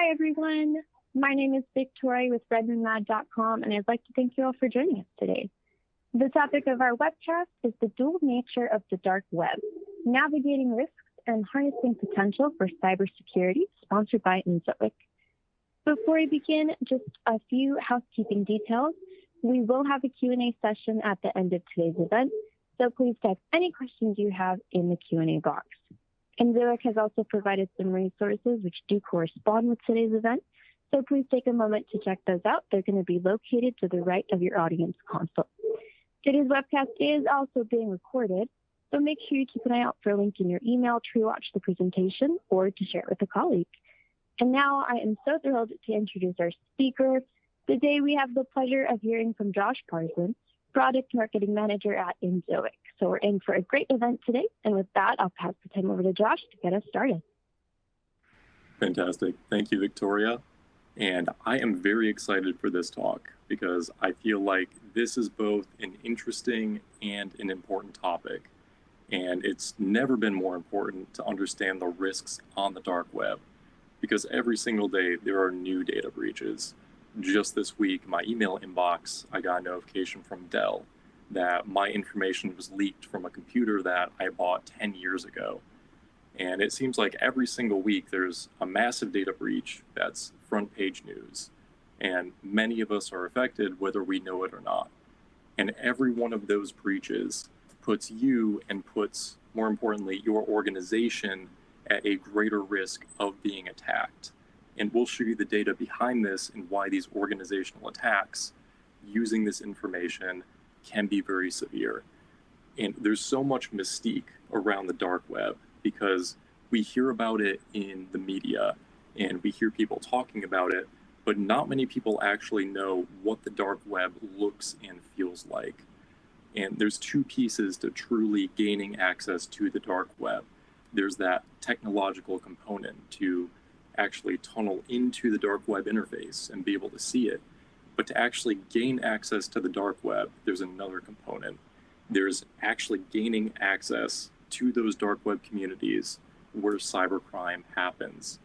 Hi, everyone. My name is Victoria with redmondmad.com, and I'd like to thank you all for joining us today. The topic of our webcast is the dual nature of the dark web, navigating risks and harnessing potential for cybersecurity, sponsored by Inzoic. Before we begin, just a few housekeeping details. We will have a Q&A session at the end of today's event, so please type any questions you have in the Q&A box. Inzoic has also provided some resources which do correspond with today's event, so please take a moment to check those out. They're going to be located to the right of your audience console. Today's webcast is also being recorded, so make sure you keep an eye out for a link in your email to rewatch the presentation or to share it with a colleague. And now I am so thrilled to introduce our speaker. Today we have the pleasure of hearing from Josh Parson, Product Marketing Manager at Inzoic. So we're in for a great event today. And with that, I'll pass the time over to Josh to get us started. Fantastic. Thank you, Victoria. And I am very excited for this talk because I feel like this is both an interesting and an important topic. And it's never been more important to understand the risks on the dark web because every single day there are new data breaches. Just this week, my email inbox, I got a notification from Dell that my information was leaked from a computer that I bought 10 years ago. And it seems like every single week there's a massive data breach that's front page news. And many of us are affected whether we know it or not. And every one of those breaches puts you and puts, more importantly, your organization at a greater risk of being attacked. And we'll show you the data behind this and why these organizational attacks using this information can be very severe. And there's so much mystique around the dark web because we hear about it in the media and we hear people talking about it, but not many people actually know what the dark web looks and feels like. And there's two pieces to truly gaining access to the dark web. There's that technological component to actually tunnel into the dark web interface and be able to see it. But to actually gain access to the dark web, there's another component. There's actually gaining access to those dark web communities where cybercrime happens.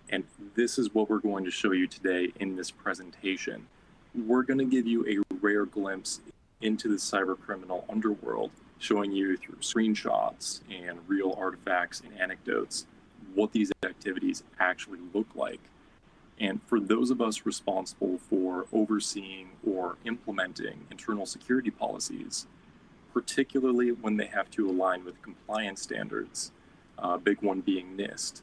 And this is what we're going to show you today in this presentation. We're going to give you a rare glimpse into the cybercriminal underworld, showing you through screenshots and real artifacts and anecdotes what these activities actually look like. And for those of us responsible for overseeing or implementing internal security policies, particularly when they have to align with compliance standards, a big one being NIST,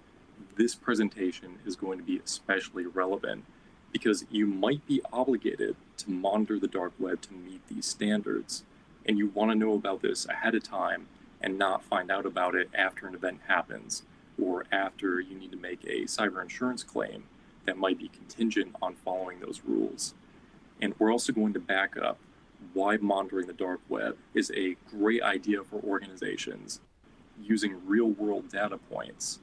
this presentation is going to be especially relevant because you might be obligated to monitor the dark web to meet these standards. And you want to know about this ahead of time and not find out about it after an event happens or after you need to make a cyber insurance claim that might be contingent on following those rules. And we're also going to back up why monitoring the dark web is a great idea for organizations using real-world data points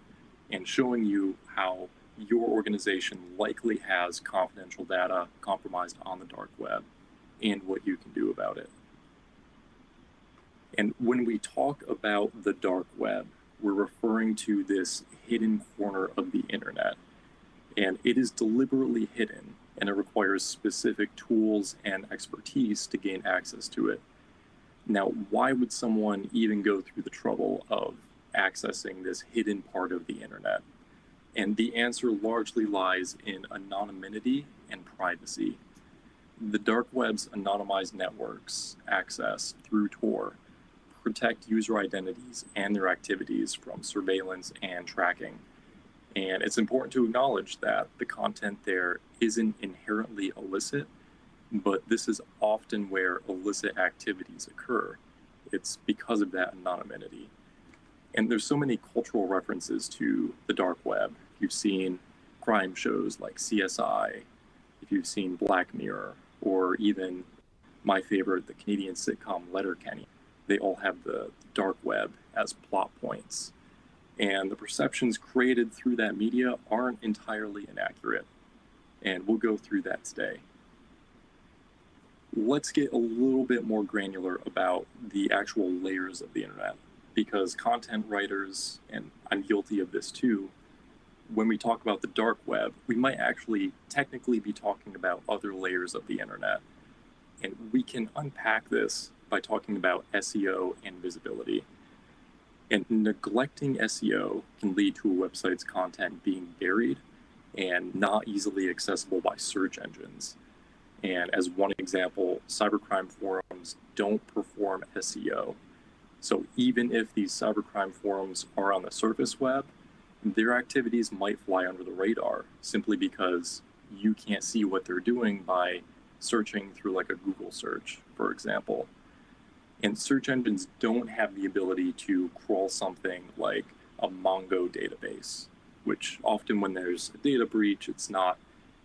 and showing you how your organization likely has confidential data compromised on the dark web and what you can do about it. And when we talk about the dark web, we're referring to this hidden corner of the internet. And it is deliberately hidden, and it requires specific tools and expertise to gain access to it. Now, why would someone even go through the trouble of accessing this hidden part of the internet? And the answer largely lies in anonymity and privacy. The dark web's anonymized networks access through Tor protect user identities and their activities from surveillance and tracking. And it's important to acknowledge that the content there isn't inherently illicit, but this is often where illicit activities occur. It's because of that anonymity. And there's so many cultural references to the dark web. If you've seen crime shows like CSI, if you've seen Black Mirror, or even my favorite, the Canadian sitcom Letterkenny, they all have the dark web as plot points. And the perceptions created through that media aren't entirely inaccurate. And we'll go through that today. Let's get a little bit more granular about the actual layers of the internet, because content writers, and I'm guilty of this too, when we talk about the dark web, we might actually technically be talking about other layers of the internet. And we can unpack this by talking about SEO and visibility. And neglecting SEO can lead to a website's content being buried and not easily accessible by search engines. And as one example, cybercrime forums don't perform SEO. So even if these cybercrime forums are on the surface web, their activities might fly under the radar simply because you can't see what they're doing by searching through like a Google search, for example. And search engines don't have the ability to crawl something like a Mongo database, which often when there's a data breach, it's not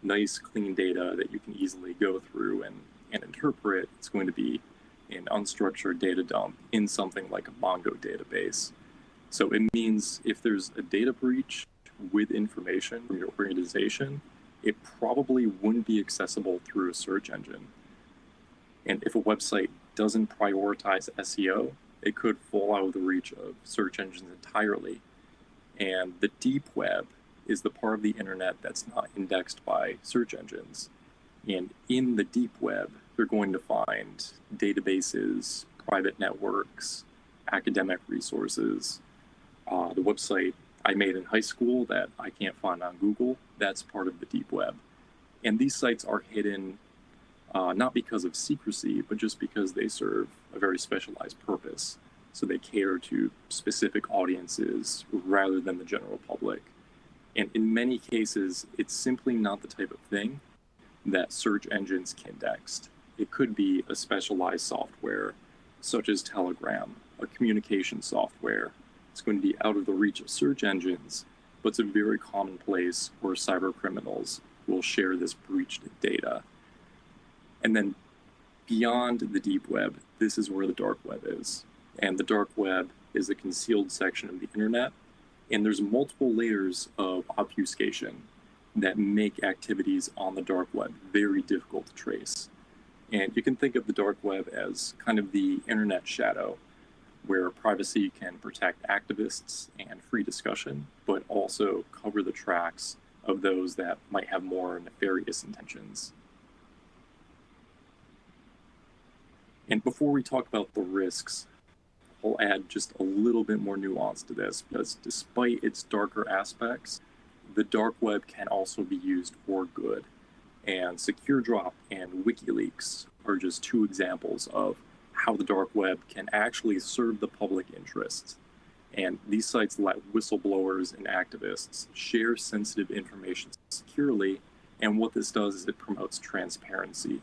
nice, clean data that you can easily go through and interpret. It's going to be an unstructured data dump in something like a Mongo database. So it means if there's a data breach with information from your organization, it probably wouldn't be accessible through a search engine. And if a website doesn't prioritize SEO, it could fall out of the reach of search engines entirely. And the deep web is the part of the internet that's not indexed by search engines. And in the deep web, they're going to find databases, private networks, academic resources. The website I made in high school that I can't find on Google, that's part of the deep web. And these sites are hidden not because of secrecy, but just because they serve a very specialized purpose. So they cater to specific audiences rather than the general public. And in many cases, it's simply not the type of thing that search engines can index. It could be a specialized software, such as Telegram, a communication software. It's going to be out of the reach of search engines, but it's a very common place where cyber criminals will share this breached data. And then beyond the deep web, this is where the dark web is. And the dark web is a concealed section of the internet. And there's multiple layers of obfuscation that make activities on the dark web very difficult to trace. And you can think of the dark web as kind of the internet shadow, where privacy can protect activists and free discussion, but also cover the tracks of those that might have more nefarious intentions. And before we talk about the risks, I'll add just a little bit more nuance to this, because despite its darker aspects, the dark web can also be used for good. And SecureDrop and WikiLeaks are just two examples of how the dark web can actually serve the public interest. And these sites let whistleblowers and activists share sensitive information securely, and what this does is it promotes transparency.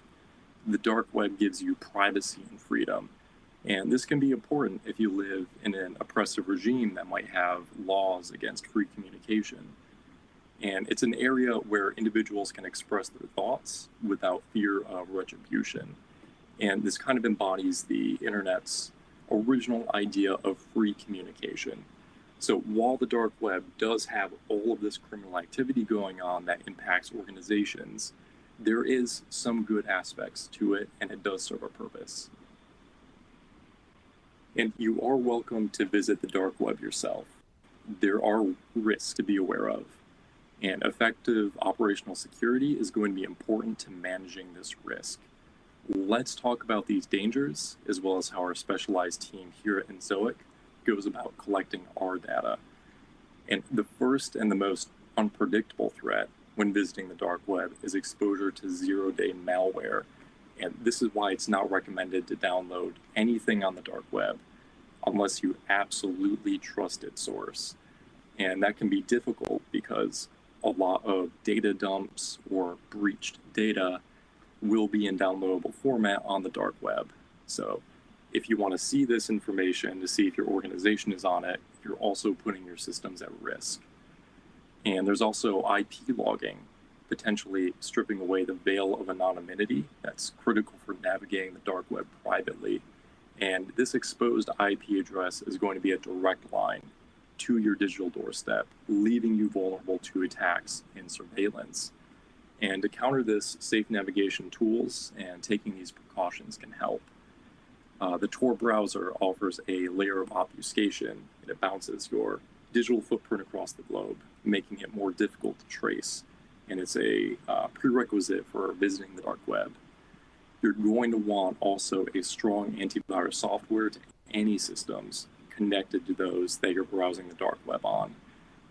The dark web gives you privacy and freedom, and this can be important if you live in an oppressive regime that might have laws against free communication. And it's an area where individuals can express their thoughts without fear of retribution. And this kind of embodies the internet's original idea of free communication. So while the dark web does have all of this criminal activity going on that impacts organizations, there is some good aspects to it, and it does serve a purpose. And you are welcome to visit the dark web yourself. There are risks to be aware of, and effective operational security is going to be important to managing this risk. Let's talk about these dangers, as well as how our specialized team here at Zoic goes about collecting our data. And the first and the most unpredictable threat when visiting the dark web is exposure to zero-day malware. And this is why it's not recommended to download anything on the dark web unless you absolutely trust its source. And that can be difficult because a lot of data dumps or breached data will be in downloadable format on the dark web. So if you want to see this information to see if your organization is on it, you're also putting your systems at risk. And there's also IP logging, potentially stripping away the veil of anonymity that's critical for navigating the dark web privately. And this exposed IP address is going to be a direct line to your digital doorstep, leaving you vulnerable to attacks and surveillance. And to counter this, safe navigation tools and taking these precautions can help. The Tor browser offers a layer of obfuscation, and it bounces your digital footprint across the globe, making it more difficult to trace. And it's a prerequisite for visiting the dark web. You're going to want also a strong antivirus software to any systems connected to those that you're browsing the dark web on.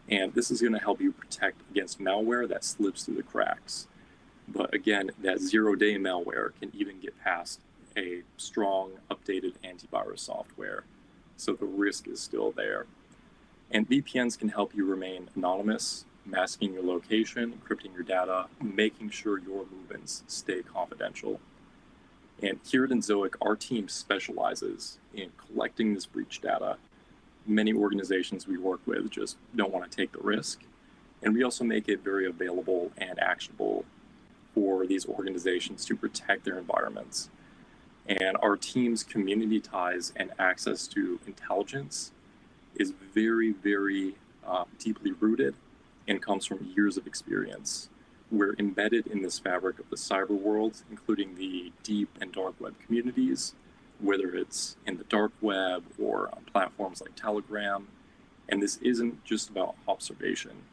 And this is going to help you protect against malware that slips through the cracks. But again, that zero-day malware can even get past a strong, updated antivirus software. So the risk is still there. And VPNs can help you remain anonymous, masking your location, encrypting your data, making sure your movements stay confidential. And here at Zoic, our team specializes in collecting this breach data. Many organizations we work with just don't want to take the risk. And we also make it very available and actionable for these organizations to protect their environments. And our team's community ties and access to intelligence is very, very deeply rooted and comes from years of experience. We're embedded in this fabric of the cyber world, including the deep and dark web communities, whether it's in the dark web or on platforms like Telegram. And this isn't just about observation.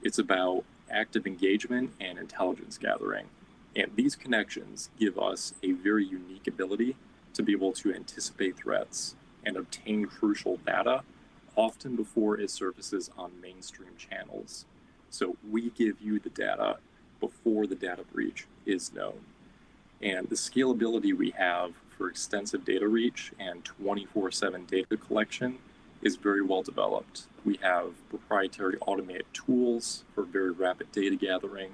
It's about active engagement and intelligence gathering. And these connections give us a very unique ability to be able to anticipate threats and obtain crucial data, often before it surfaces on mainstream channels. So we give you the data before the data breach is known. And the scalability we have for extensive data reach and 24/7 data collection is very well developed. We have proprietary automated tools for very rapid data gathering,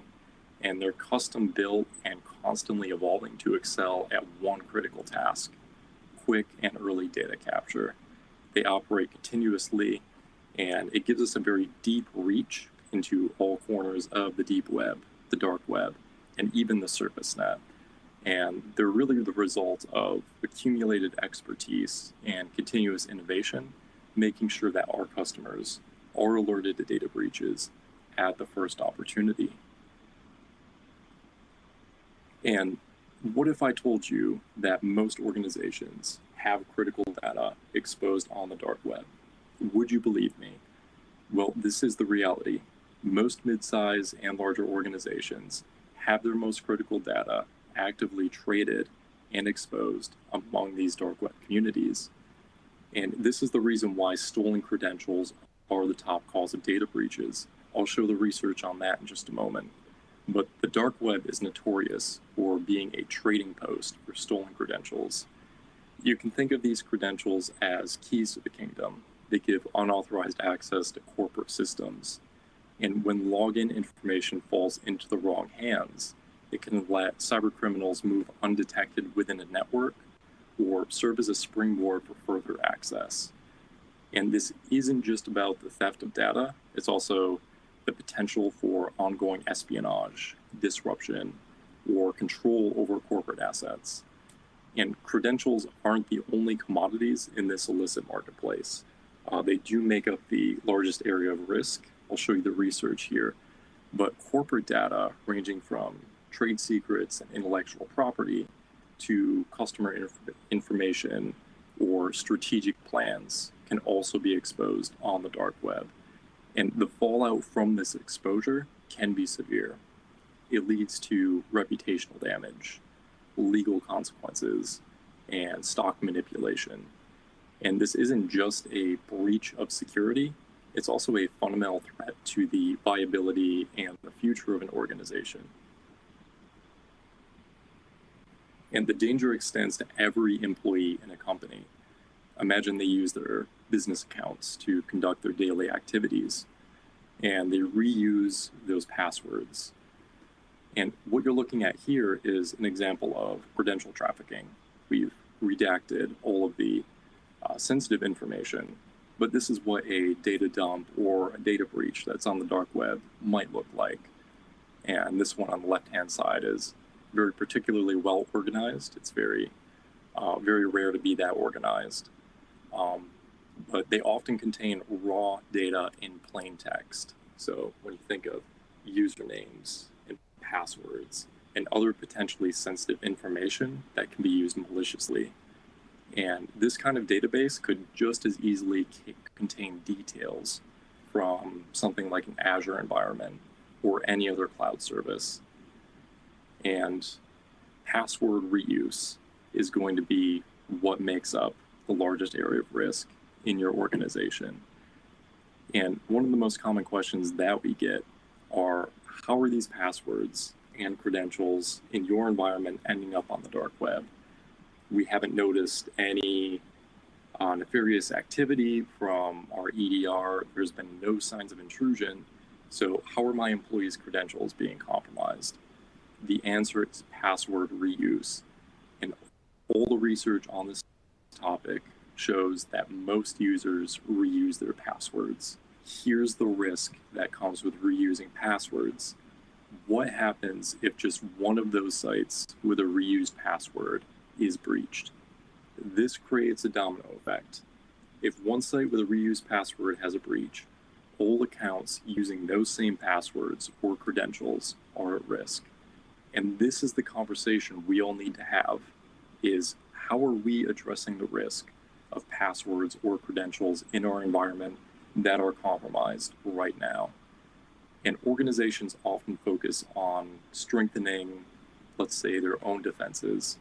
and they're custom built and constantly evolving to excel at one critical task: quick and early data capture. They operate continuously, and it gives us a very deep reach into all corners of the deep web, the dark web, and even the surface net. And they're really the result of accumulated expertise and continuous innovation, making sure that our customers are alerted to data breaches at the first opportunity. And what if I told you that most organizations have critical data exposed on the dark web? Would you believe me? Well, this is the reality. Most mid-size and larger organizations have their most critical data actively traded and exposed among these dark web communities. And this is the reason why stolen credentials are the top cause of data breaches. I'll show the research on that in just a moment. But the dark web is notorious for being a trading post for stolen credentials. You can think of these credentials as keys to the kingdom. They give unauthorized access to corporate systems. And when login information falls into the wrong hands, it can let cybercriminals move undetected within a network or serve as a springboard for further access. And this isn't just about the theft of data, it's also the potential for ongoing espionage, disruption, or control over corporate assets. And credentials aren't the only commodities in this illicit marketplace. They do make up the largest area of risk. I'll show you the research here. But corporate data, ranging from trade secrets and intellectual property to customer information or strategic plans, can also be exposed on the dark web. And the fallout from this exposure can be severe. It leads to reputational damage, legal consequences, and stock manipulation. And this isn't just a breach of security, it's also a fundamental threat to the viability and the future of an organization. And the danger extends to every employee in a company. Imagine they use their business accounts to conduct their daily activities, and they reuse those passwords. And what you're looking at here is an example of credential trafficking. We've redacted all of the sensitive information, but this is what a data dump or a data breach that's on the dark web might look like. And this one on the left-hand side is very particularly well organized. It's very rare to be that organized. But they often contain raw data in plain text. So when you think of usernames and passwords and other potentially sensitive information that can be used maliciously. And this kind of database could just as easily contain details from something like an Azure environment or any other cloud service. And password reuse is going to be what makes up the largest area of risk in your organization. And one of the most common questions that we get are, how are these passwords and credentials in your environment ending up on the dark web? We haven't noticed any nefarious activity from our EDR. There's been no signs of intrusion. So how are my employees' credentials being compromised? The answer is password reuse. And all the research on this topic shows that most users reuse their passwords. Here's the risk that comes with reusing passwords. What happens if just one of those sites with a reused password is breached? This creates a domino effect. If one site with a reused password has a breach, all accounts using those same passwords or credentials are at risk. And this is the conversation we all need to have, is how are we addressing the risk of passwords or credentials in our environment that are compromised right now? And organizations often focus on strengthening, let's say, their own defenses,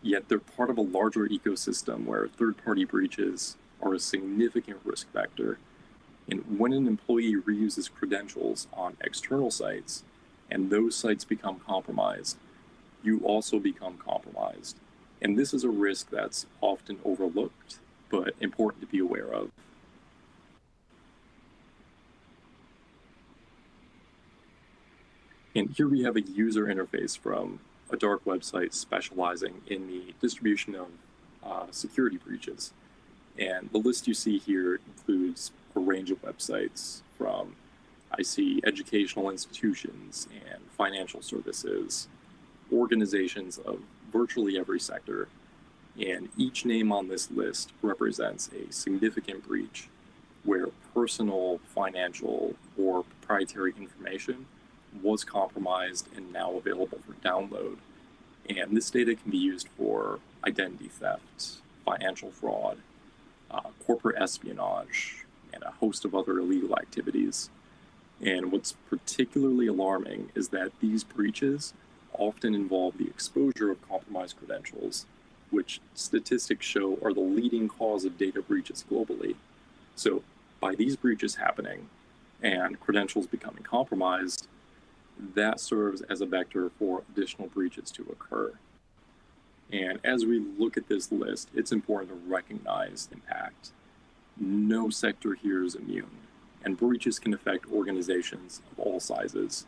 yet they're part of a larger ecosystem where third-party breaches are a significant risk factor. And when an employee reuses credentials on external sites and those sites become compromised, you also become compromised. And this is a risk that's often overlooked, but important to be aware of. And here we have a user interface from a dark website specializing in the distribution of security breaches. And the list you see here includes a range of websites from, I see, educational institutions and financial services, organizations of virtually every sector. And each name on this list represents a significant breach where personal, financial, or proprietary information was compromised and now available for download. And this data can be used for identity theft, financial fraud, corporate espionage, and a host of other illegal activities. And what's particularly alarming is that these breaches often involve the exposure of compromised credentials, which statistics show are the leading cause of data breaches globally. So by these breaches happening and credentials becoming compromised, that serves as a vector for additional breaches to occur. And as we look at this list, it's important to recognize the impact. No sector here is immune, and breaches can affect organizations of all sizes,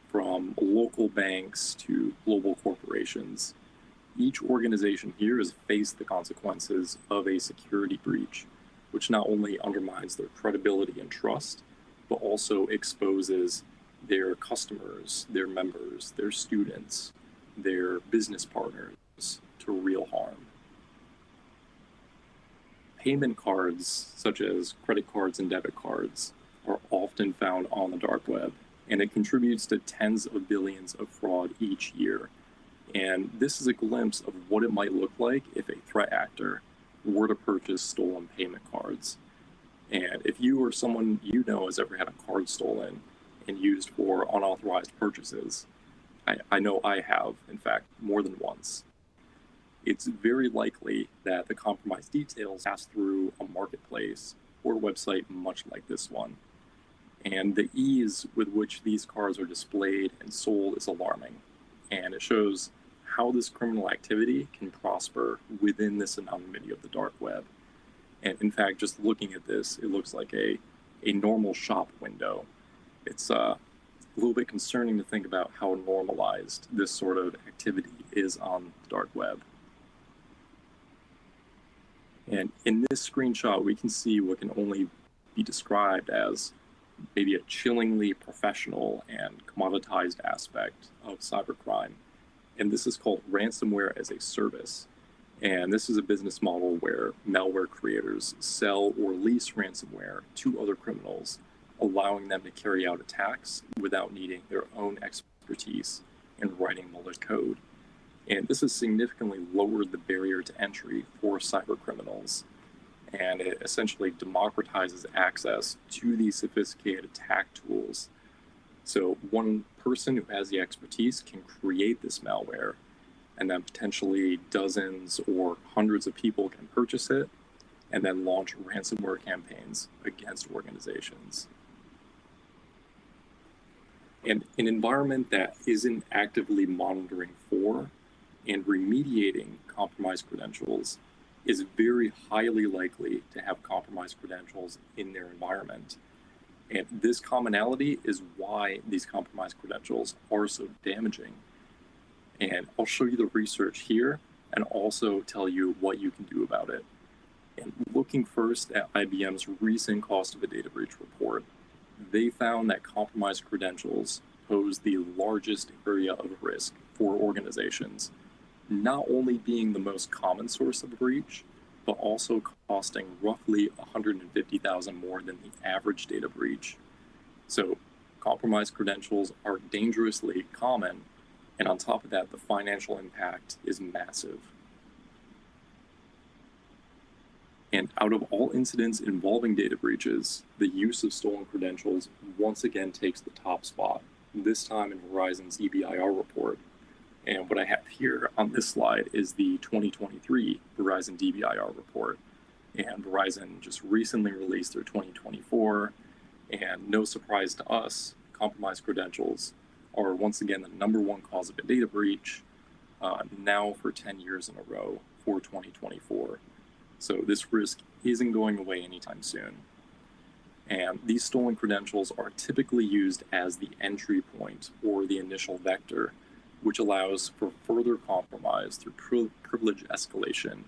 from local banks to global corporations. Each organization here has faced the consequences of a security breach, which not only undermines their credibility and trust, but also exposes their customers, their members, their students, their business partners to real harm. Payment cards, such as credit cards and debit cards, are often found on the dark web, and it contributes to tens of billions of fraud each year. And this is a glimpse of what it might look like if a threat actor were to purchase stolen payment cards. And if you or someone you know has ever had a card stolen and used for unauthorized purchases, I know I have, in fact, more than once. It's very likely that the compromised details pass through a marketplace or website much like this one. And the ease with which these cards are displayed and sold is alarming. And it shows how this criminal activity can prosper within this anonymity of the dark web. And in fact, just looking at this, it looks like a normal shop window. It's a little bit concerning to think about how normalized this sort of activity is on the dark web. And in this screenshot, we can see what can only be described as maybe a chillingly professional and commoditized aspect of cybercrime. And this is called ransomware as a service. And this is a business model where malware creators sell or lease ransomware to other criminals, allowing them to carry out attacks without needing their own expertise in writing malicious code. And this has significantly lowered the barrier to entry for cyber criminals. and it essentially democratizes access to these sophisticated attack tools. So one person who has the expertise can create this malware, and then potentially dozens or hundreds of people can purchase it and then launch ransomware campaigns against organizations. And an environment that isn't actively monitoring for and remediating compromised credentials is very highly likely to have compromised credentials in their environment. And this commonality is why these compromised credentials are so damaging. And I'll show you the research here and also tell you what you can do about it. And looking first at IBM's recent cost of a data breach report, they found that compromised credentials pose the largest area of risk for organizations, not only being the most common source of breach, but also costing roughly $150,000 more than the average data breach. So compromised credentials are dangerously common, and on top of that, the financial impact is massive. And out of all incidents involving data breaches, the use of stolen credentials once again takes the top spot, this time in Verizon's EBIR report. And what I have here on this slide is the 2023 Verizon DBIR report. And Verizon just recently released their 2024, and no surprise to us, compromised credentials are once again the #1 cause of a data breach, now for 10 years in a row for 2024. So this risk isn't going away anytime soon. And these stolen credentials are typically used as the entry point or the initial vector, which allows for further compromise through privilege escalation,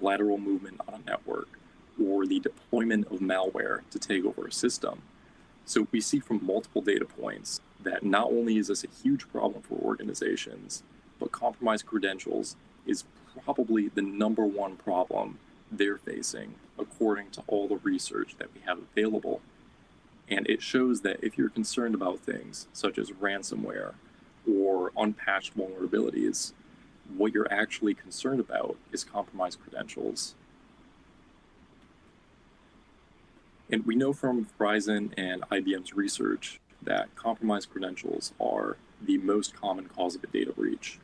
lateral movement on a network, or the deployment of malware to take over a system. So we see from multiple data points that not only is this a huge problem for organizations, but compromised credentials is probably the #1 problem they're facing, according to all the research that we have available. And it shows that if you're concerned about things such as ransomware or unpatched vulnerabilities, what you're actually concerned about is compromised credentials. And we know from Verizon and IBM's research that compromised credentials are the most common cause of a data breach.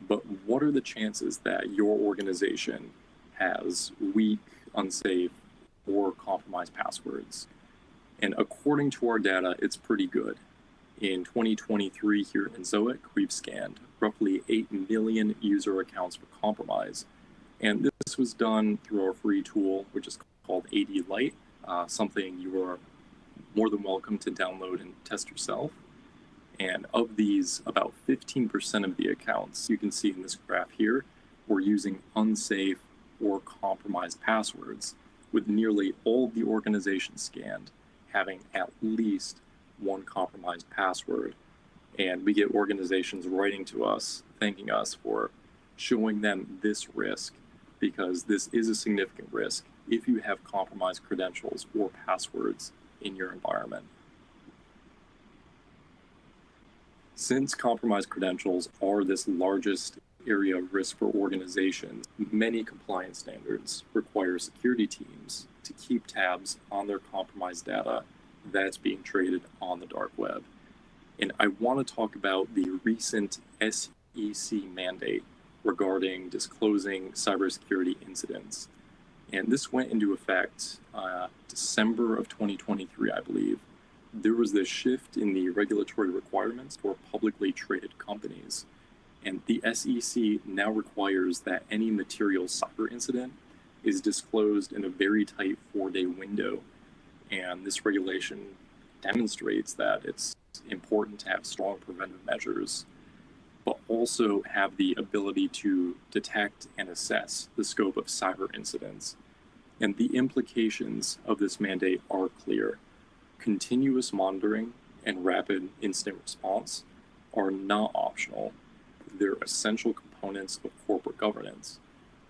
But what are the chances that your organization has weak, unsafe, or compromised passwords? And according to our data, it's pretty good. In 2023 here in Zoic, we've scanned roughly 8 million user accounts for compromise. And this was done through our free tool, which is called AD Lite, something you are more than welcome to download and test yourself. And of these, about 15% of the accounts you can see in this graph here were using unsafe or compromised passwords, with nearly all of the organizations scanned having at least one compromised password. And we get organizations writing to us, thanking us for showing them this risk, because this is a significant risk if you have compromised credentials or passwords in your environment. Since compromised credentials are this largest area of risk for organizations, many compliance standards require security teams to keep tabs on their compromised data that's being traded on the dark web. And I want to talk about the recent SEC mandate regarding disclosing cybersecurity incidents. And this went into effect December of 2023, I believe. There was this shift in the regulatory requirements for publicly traded companies. And the SEC now requires that any material cyber incident is disclosed in a very tight 4-day window. And this regulation demonstrates that it's important to have strong preventive measures, but also have the ability to detect and assess the scope of cyber incidents. And the implications of this mandate are clear. Continuous monitoring and rapid incident response are not optional. They're essential components of corporate governance.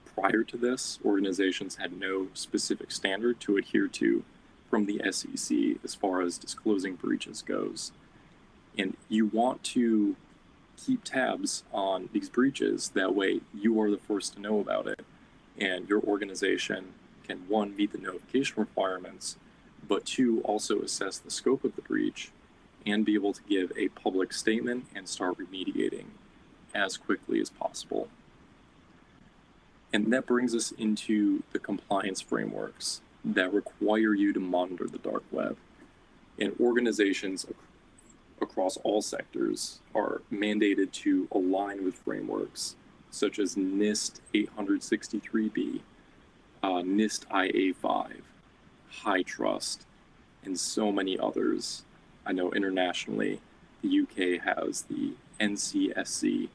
Prior to this, organizations had no specific standard to adhere to from the SEC as far as disclosing breaches goes. And you want to keep tabs on these breaches. That way you are the first to know about it, and your organization can, one, meet the notification requirements, but two, also assess the scope of the breach and be able to give a public statement and start remediating as quickly as possible. And that brings us into the compliance frameworks that require you to monitor the dark web. And organizations across all sectors are mandated to align with frameworks such as NIST 863B, NIST IA5, High Trust, and so many others. I know internationally, the UK has the NCSC.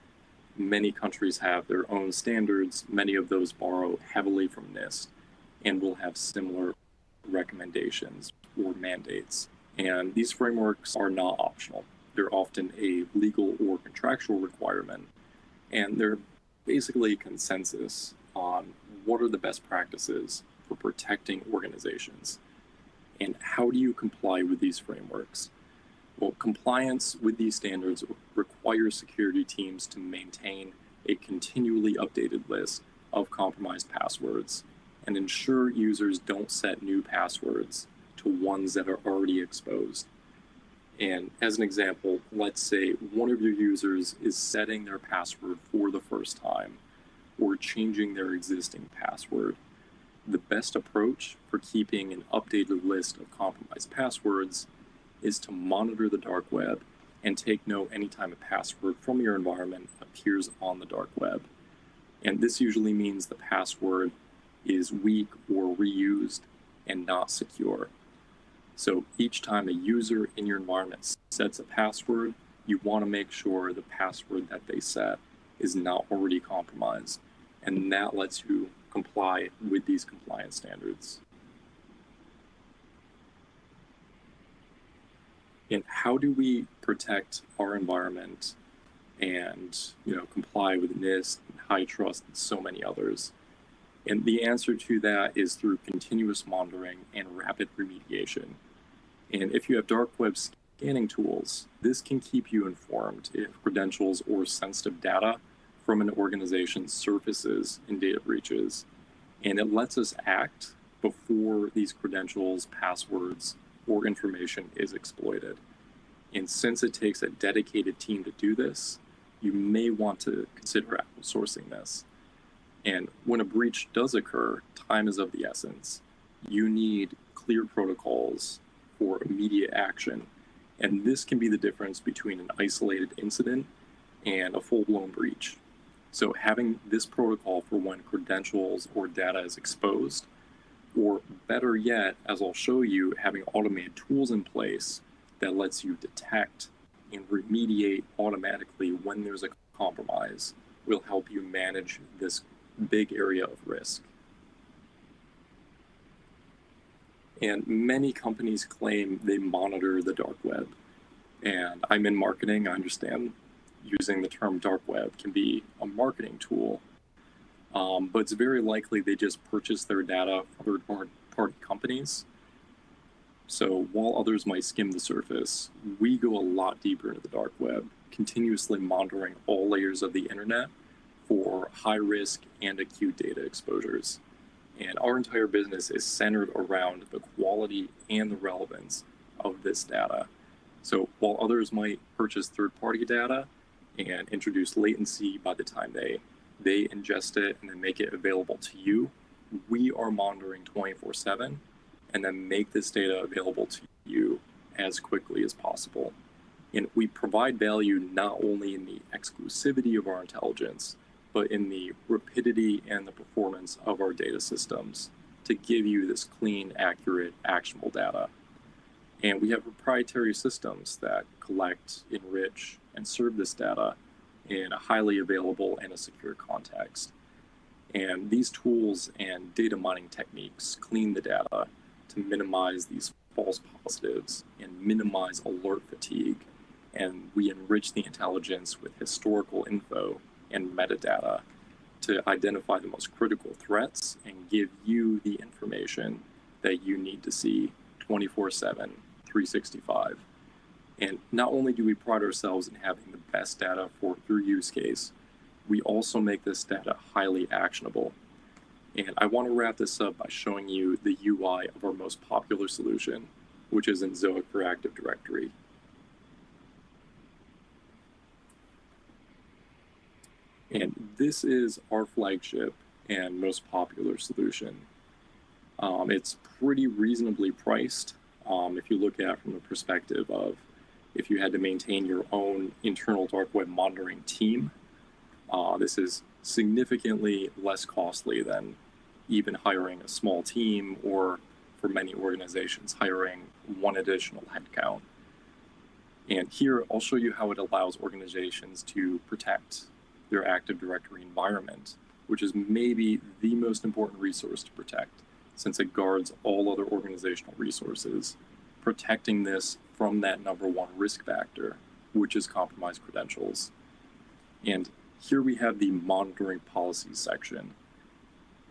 Many countries have their own standards. Many of those borrow heavily from NIST and will have similar recommendations or mandates. And these frameworks are not optional. They're often a legal or contractual requirement, and they're basically a consensus on what are the best practices for protecting organizations. And how do you comply with these frameworks? Well, compliance with these standards requires security teams to maintain a continually updated list of compromised passwords and ensure users don't set new passwords to ones that are already exposed. And as an example, let's say one of your users is setting their password for the first time or changing their existing password. The best approach for keeping an updated list of compromised passwords is to monitor the dark web and take note anytime a password from your environment appears on the dark web. And this usually means the password is weak or reused and not secure. So each time a user in your environment sets a password, you want to make sure the password that they set is not already compromised. And that lets you comply with these compliance standards. And how do we protect our environment and comply with NIST, and High Trust, and so many others? And the answer to that is through continuous monitoring and rapid remediation. And if you have dark web scanning tools, this can keep you informed if credentials or sensitive data from an organization surfaces in data breaches. And it lets us act before these credentials, passwords, or information is exploited. And since it takes a dedicated team to do this, you may want to consider outsourcing this. And when a breach does occur, time is of the essence. You need clear protocols for immediate action. And this can be the difference between an isolated incident and a full-blown breach. So having this protocol for when credentials or data is exposed, or better yet, as I'll show you, having automated tools in place that lets you detect and remediate automatically when there's a compromise, will help you manage this big area of risk. And many companies claim they monitor the dark web. And I'm in marketing, I understand using the term dark web can be a marketing tool, but it's very likely they just purchase their data from third-party companies. So while others might skim the surface, we go a lot deeper into the dark web, continuously monitoring all layers of the internet for high risk and acute data exposures. And our entire business is centered around the quality and the relevance of this data. So while others might purchase third-party data and introduce latency by the time they ingest it and then make it available to you, we are monitoring 24/7 and then make this data available to you as quickly as possible. And we provide value not only in the exclusivity of our intelligence, but in the rapidity and the performance of our data systems to give you this clean, accurate, actionable data. And we have proprietary systems that collect, enrich, and serve this data in a highly available and a secure context. And these tools and data mining techniques clean the data to minimize these false positives and minimize alert fatigue. And we enrich the intelligence with historical info and metadata to identify the most critical threats and give you the information that you need to see 24/7, 365. And not only do we pride ourselves in having the best data for your use case, we also make this data highly actionable. And I want to wrap this up by showing you the UI of our most popular solution, which is in Zoic for Active Directory. And this is our flagship and most popular solution. It's pretty reasonably priced if you look at it from the perspective of if you had to maintain your own internal dark web monitoring team. This is significantly less costly than even hiring a small team, or for many organizations, hiring one additional headcount. And here I'll show you how it allows organizations to protect their Active Directory environment, which is maybe the most important resource to protect, since it guards all other organizational resources, protecting this from that #1 risk factor, which is compromised credentials. And here we have the monitoring policies section.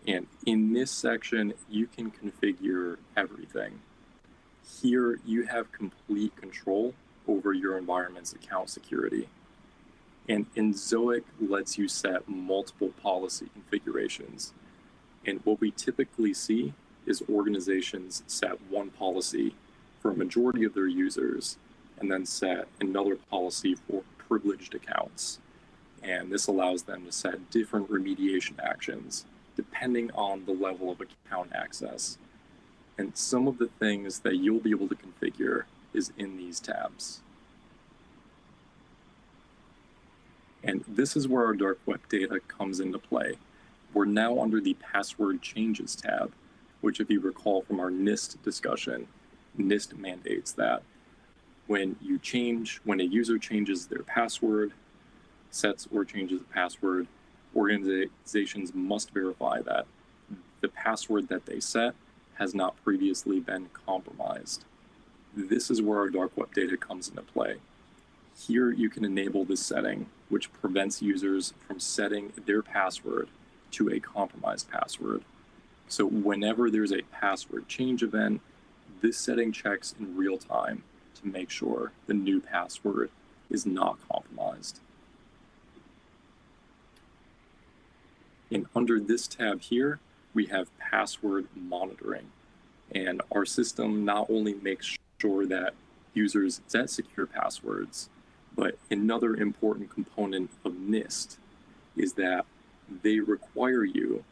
And in this section, you can configure everything. Here you have complete control over your environment's account security. And Zoic lets you set multiple policy configurations. And what we typically see is organizations set one policy for a majority of their users and then set another policy for privileged accounts. And this allows them to set different remediation actions depending on the level of account access. And some of the things that you'll be able to configure is in these tabs. And this is where our dark web data comes into play. We're now under the password changes tab, which, if you recall from our NIST discussion, NIST mandates that when a user changes their password, sets or changes the password, organizations must verify that the password that they set has not previously been compromised. This is where our dark web data comes into play. Here you can enable this setting, which prevents users from setting their password to a compromised password. So whenever there's a password change event, this setting checks in real time to make sure the new password is not compromised. And under this tab here, we have password monitoring. And our system not only makes sure that users set secure passwords, but another important component of NIST is that they require you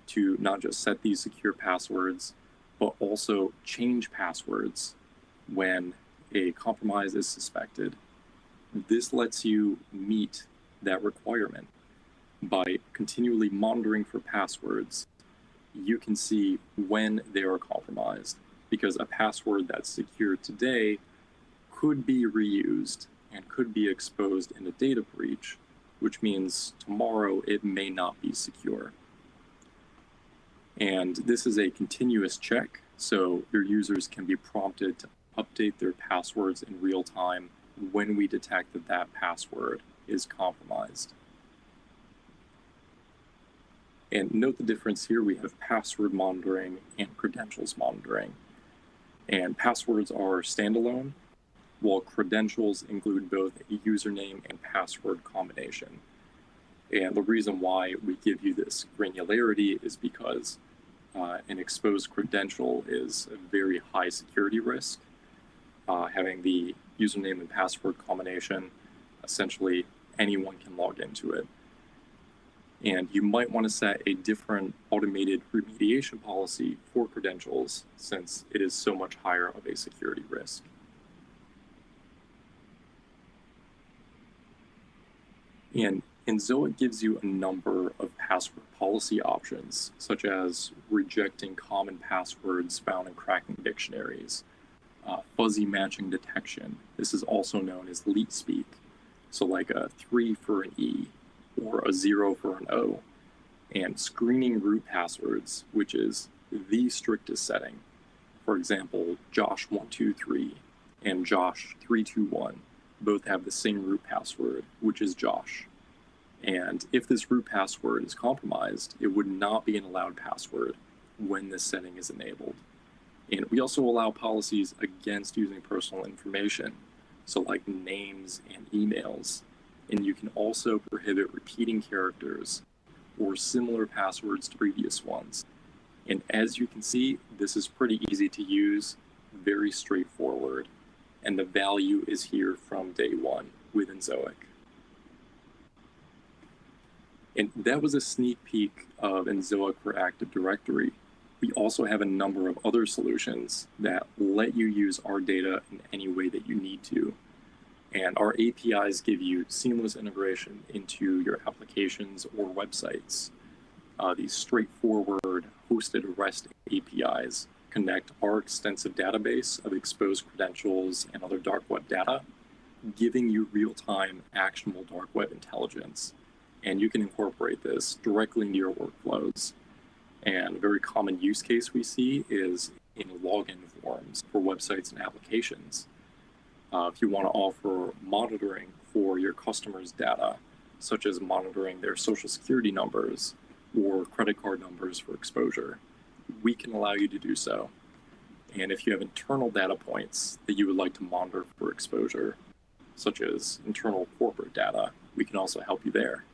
to not just set these secure passwords, but also change passwords when a compromise is suspected. This lets you meet that requirement. By continually monitoring for passwords, you can see when they are compromised, because a password that's secure today could be reused and could be exposed in a data breach, which means tomorrow it may not be secure. And this is a continuous check, so your users can be prompted to update their passwords in real time when we detect that that password is compromised. And note the difference here. We have password monitoring and credentials monitoring. And passwords are standalone, while credentials include both a username and password combination. And the reason why we give you this granularity is because an exposed credential is a very high security risk. Having the username and password combination, essentially anyone can log into it. And you might want to set a different automated remediation policy for credentials, since it is so much higher of a security risk. And Zoic gives you a number of password policy options, such as rejecting common passwords found in cracking dictionaries, fuzzy matching detection. This is also known as leet speak, so like a 3 for an E or a 0 for an O, and screening root passwords, which is the strictest setting. For example, Josh123 and Josh321 both have the same root password, which is Josh. And if this root password is compromised, it would not be an allowed password when this setting is enabled. And we also allow policies against using personal information, so like names and emails. And you can also prohibit repeating characters or similar passwords to previous ones. And as you can see, this is pretty easy to use, very straightforward, and the value is here from day one with Enzoic. And that was a sneak peek of Enzoic for Active Directory. We also have a number of other solutions that let you use our data in any way that you need to. And our APIs give you seamless integration into your applications or websites. These straightforward hosted REST APIs connect our extensive database of exposed credentials and other dark web data, giving you real-time actionable dark web intelligence. And you can incorporate this directly into your workflows. And a very common use case we see is in login forms for websites and applications. If you want to offer monitoring for your customers' data, such as monitoring their social security numbers or credit card numbers for exposure, we can allow you to do so. And if you have internal data points that you would like to monitor for exposure, such as internal corporate data, we can also help you there.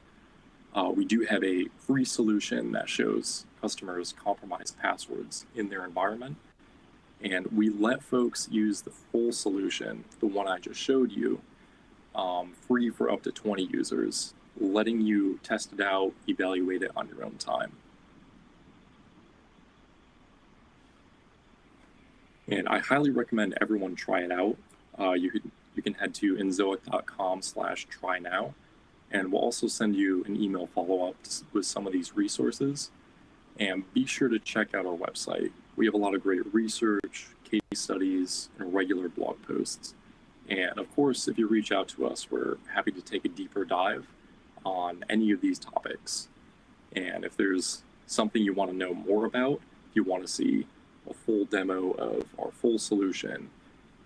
We do have a free solution that shows customers compromised passwords in their environment. And we let folks use the full solution, the one I just showed you, free for up to 20 users, letting you test it out, evaluate it on your own time. And I highly recommend everyone try it out. You can head to enzoic.com/try now. And we'll also send you an email follow-up with some of these resources. And be sure to check out our website. We have a lot of great research, case studies, and regular blog posts. And of course, if you reach out to us, we're happy to take a deeper dive on any of these topics. And if there's something you want to know more about, if you want to see a full demo of our full solution,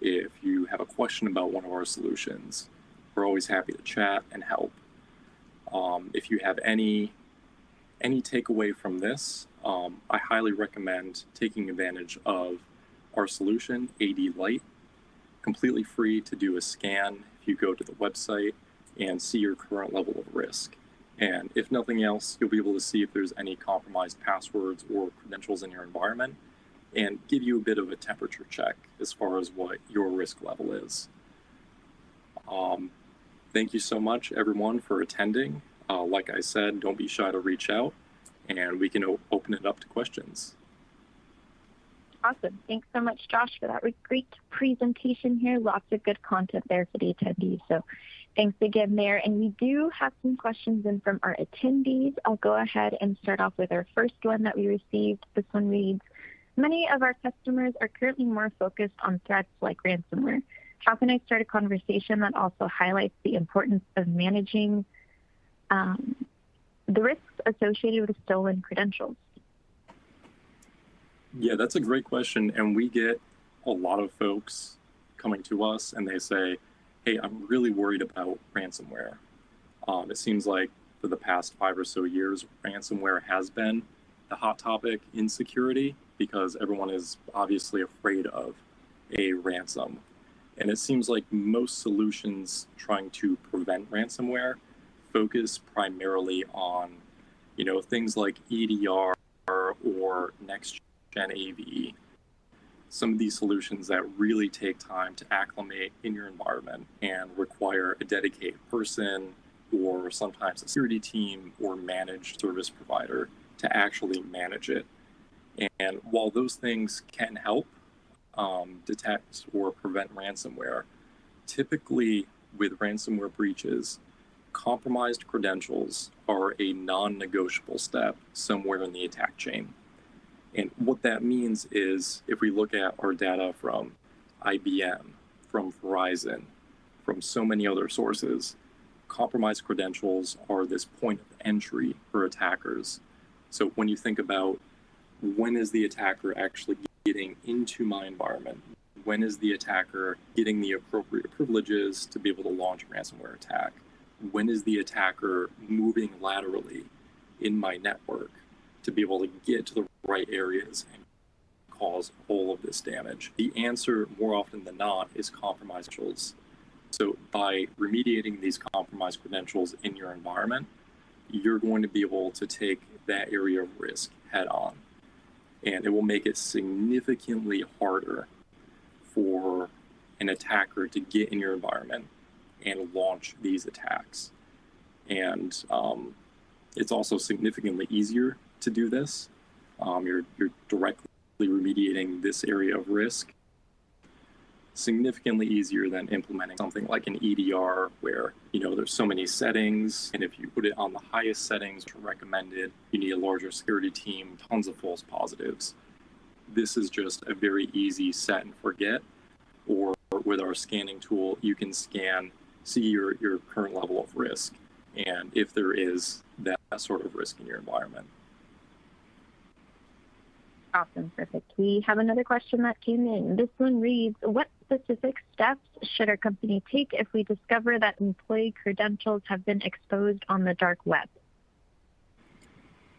if you have a question about one of our solutions, we're always happy to chat and help. If you have any takeaway from this, I highly recommend taking advantage of our solution, AD Lite, completely free to do a scan if you go to the website and see your current level of risk. And if nothing else, you'll be able to see if there's any compromised passwords or credentials in your environment and give you a bit of a temperature check as far as what your risk level is. Thank you so much, everyone, for attending. Like I said, don't be shy to reach out, and we can open it up to questions. Awesome. Thanks so much, Josh, for that great presentation here. Lots of good content there for the attendees. So thanks again there. And we do have some questions in from our attendees. I'll go ahead and start off with our first one that we received. This one reads, many of our customers are currently more focused on threats like ransomware. How can I start a conversation that also highlights the importance of managing the risks associated with stolen credentials? Yeah, that's a great question. And we get a lot of folks coming to us and they say, hey, I'm really worried about ransomware. It seems like for the past 5 or so years, ransomware has been the hot topic in security because everyone is obviously afraid of a ransom. And it seems like most solutions trying to prevent ransomware focus primarily on, things like EDR or next-gen AV. Some of these solutions that really take time to acclimate in your environment and require a dedicated person or sometimes a security team or managed service provider to actually manage it. And while those things can help detect or prevent ransomware, typically with ransomware breaches, compromised credentials are a non-negotiable step somewhere in the attack chain. And what that means is if we look at our data from IBM, from Verizon, from so many other sources, compromised credentials are this point of entry for attackers. So when you think about when is the attacker actually getting into my environment, when is the attacker getting the appropriate privileges to be able to launch a ransomware attack, when is the attacker moving laterally in my network to be able to get to the right areas and cause all of this damage? The answer, more often than not, is compromised credentials. So by remediating these compromised credentials in your environment, you're going to be able to take that area of risk head on. And it will make it significantly harder for an attacker to get in your environment and launch these attacks. And it's also significantly easier to do this. You're directly remediating this area of risk. Significantly easier than implementing something like an EDR where, there's so many settings, and if you put it on the highest settings recommended, you need a larger security team, tons of false positives. This is just a very easy set and forget, or with our scanning tool, you can scan, see your current level of risk, and if there is that sort of risk in your environment. Awesome, perfect. We have another question that came in. This one reads, what specific steps should our company take if we discover that employee credentials have been exposed on the dark web?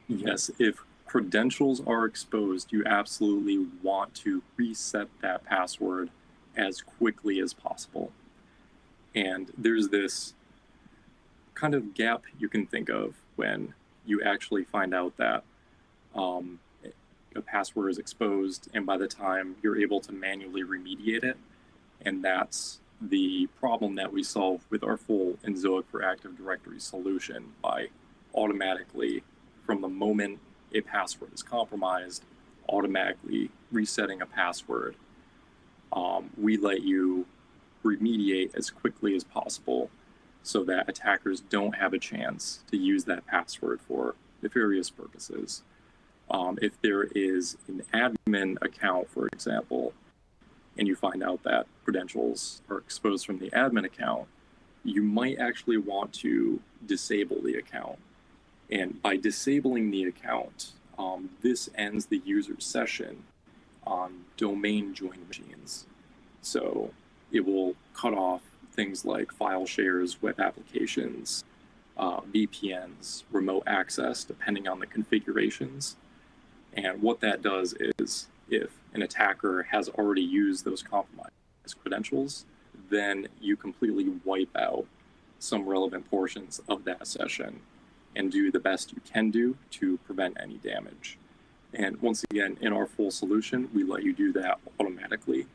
Yes, if credentials are exposed, you absolutely want to reset that password as quickly as possible. And there's this kind of gap you can think of when you actually find out that a password is exposed, and by the time you're able to manually remediate it, and that's the problem that we solve with our full Zoic for Active Directory solution by automatically, from the moment a password is compromised, automatically resetting a password. We let you remediate as quickly as possible so that attackers don't have a chance to use that password for nefarious purposes. If there is an admin account, for example, and you find out that credentials are exposed from the admin account, you might actually want to disable the account. And by disabling the account, this ends the user's session on domain joined machines. So it will cut off things like file shares, web applications, VPNs, remote access, depending on the configurations. And what that does is, if an attacker has already used those compromised credentials, then you completely wipe out some relevant portions of that session and do the best you can do to prevent any damage. And once again, in our full solution, we let you do that automatically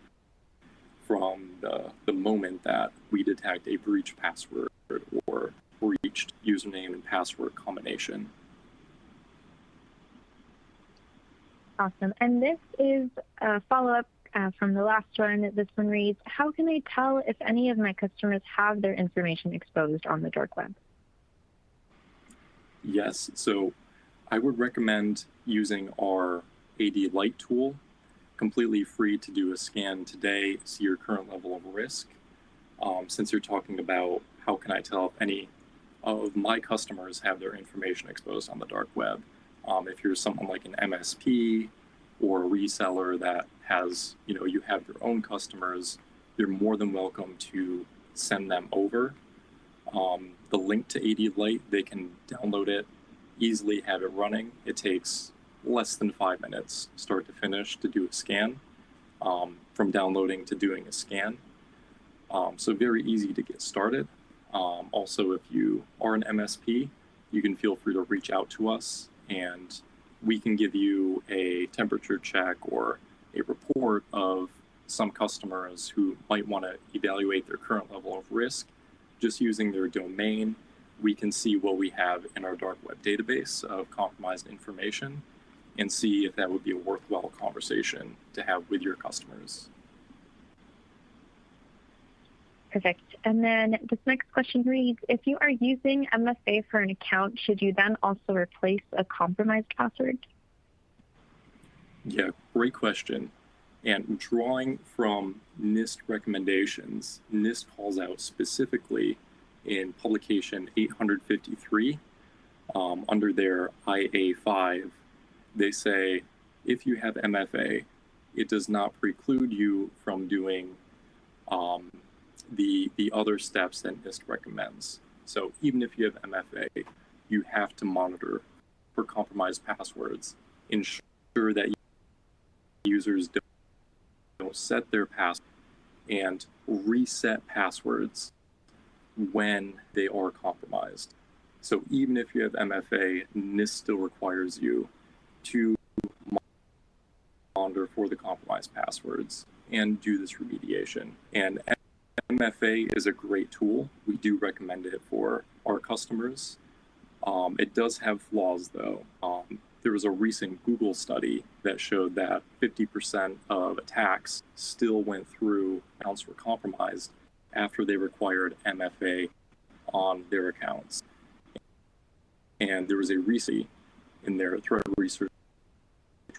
from the moment that we detect a breach password or breached username and password combination. Awesome. And this is a follow-up from the last one. This one reads, how can I tell if any of my customers have their information exposed on the dark web? Yes, so I would recommend using our AD Lite tool, completely free to do a scan today, see your current level of risk. Since you're talking about how can I tell if any of my customers have their information exposed on the dark web, if you're someone like an MSP or a reseller that has, you have your own customers, you're more than welcome to send them over the link to AD Lite. They can download it, easily have it running. It takes less than 5 minutes, start to finish, to do a scan, from downloading to doing a scan. So very easy to get started. Also, if you are an MSP, you can feel free to reach out to us, and we can give you a temperature check or a report of some customers who might want to evaluate their current level of risk. Just using their domain, we can see what we have in our dark web database of compromised information and see if that would be a worthwhile conversation to have with your customers. Perfect. And then this next question reads, if you are using MFA for an account, should you then also replace a compromised password? Yeah, great question. And drawing from NIST recommendations, NIST calls out specifically in publication 853, under their IA5, they say, if you have MFA, it does not preclude you from doing the other steps that NIST recommends. So even if you have MFA, you have to monitor for compromised passwords, ensure that users don't set their password, and reset passwords when they are compromised. So even if you have MFA, NIST still requires you to monitor for the compromised passwords and do this remediation. And MFA is a great tool. We do recommend it for our customers. It does have flaws, though. There was a recent Google study that showed that 50% of attacks still went through, accounts were compromised after they required MFA on their accounts. And there was a recent in their threat research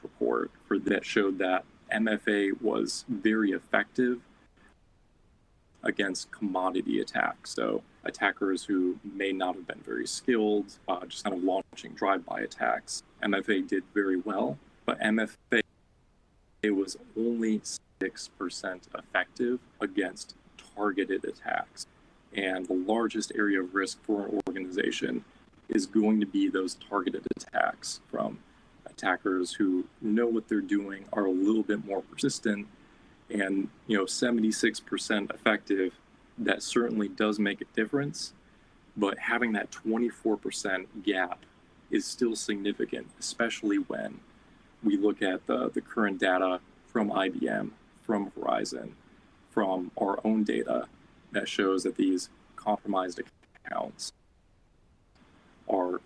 report that showed that MFA was very effective against commodity attacks. So attackers who may not have been very skilled, just kind of launching drive-by attacks. MFA did very well, but MFA was only 6% effective against targeted attacks. And the largest area of risk for an organization is going to be those targeted attacks from attackers who know what they're doing, are a little bit more persistent, and 76% effective, that certainly does make a difference, but having that 24% gap is still significant, especially when we look at the current data from IBM, from Verizon, from our own data that shows that these compromised accounts are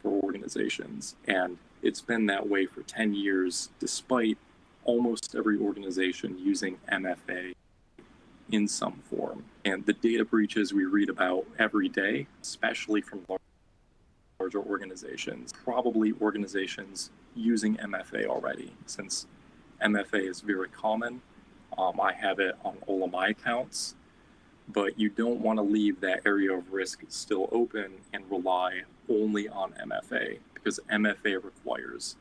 for organizations. And it's been that way for 10 years, despite almost every organization using MFA in some form. And the data breaches we read about every day, especially from larger organizations, probably organizations using MFA already, since MFA is very common. I have it on all of my accounts, but you don't want to leave that area of risk still open and rely only on MFA, because MFA requires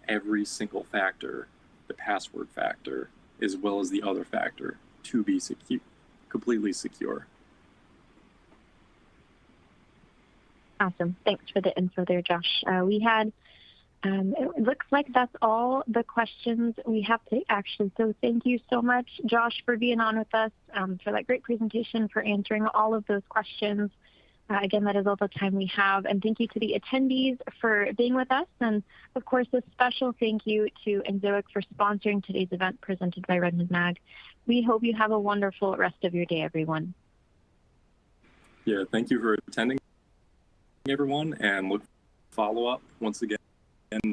every single factor, the password factor, as well as the other factor, to be completely secure. Awesome. Thanks for the info there, Josh. We had, it looks like that's all the questions we have today, actually. So thank you so much, Josh, for being on with us, for that great presentation, for answering all of those questions. Again, that is all the time we have. And thank you to the attendees for being with us. And of course, a special thank you to Enzoic for sponsoring today's event presented by Redmond Mag. We hope you have a wonderful rest of your day, everyone. Yeah, thank you for attending, everyone, and look for follow-up. Once again,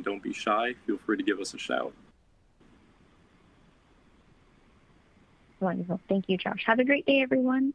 don't be shy. Feel free to give us a shout. Wonderful. Thank you, Josh. Have a great day, everyone.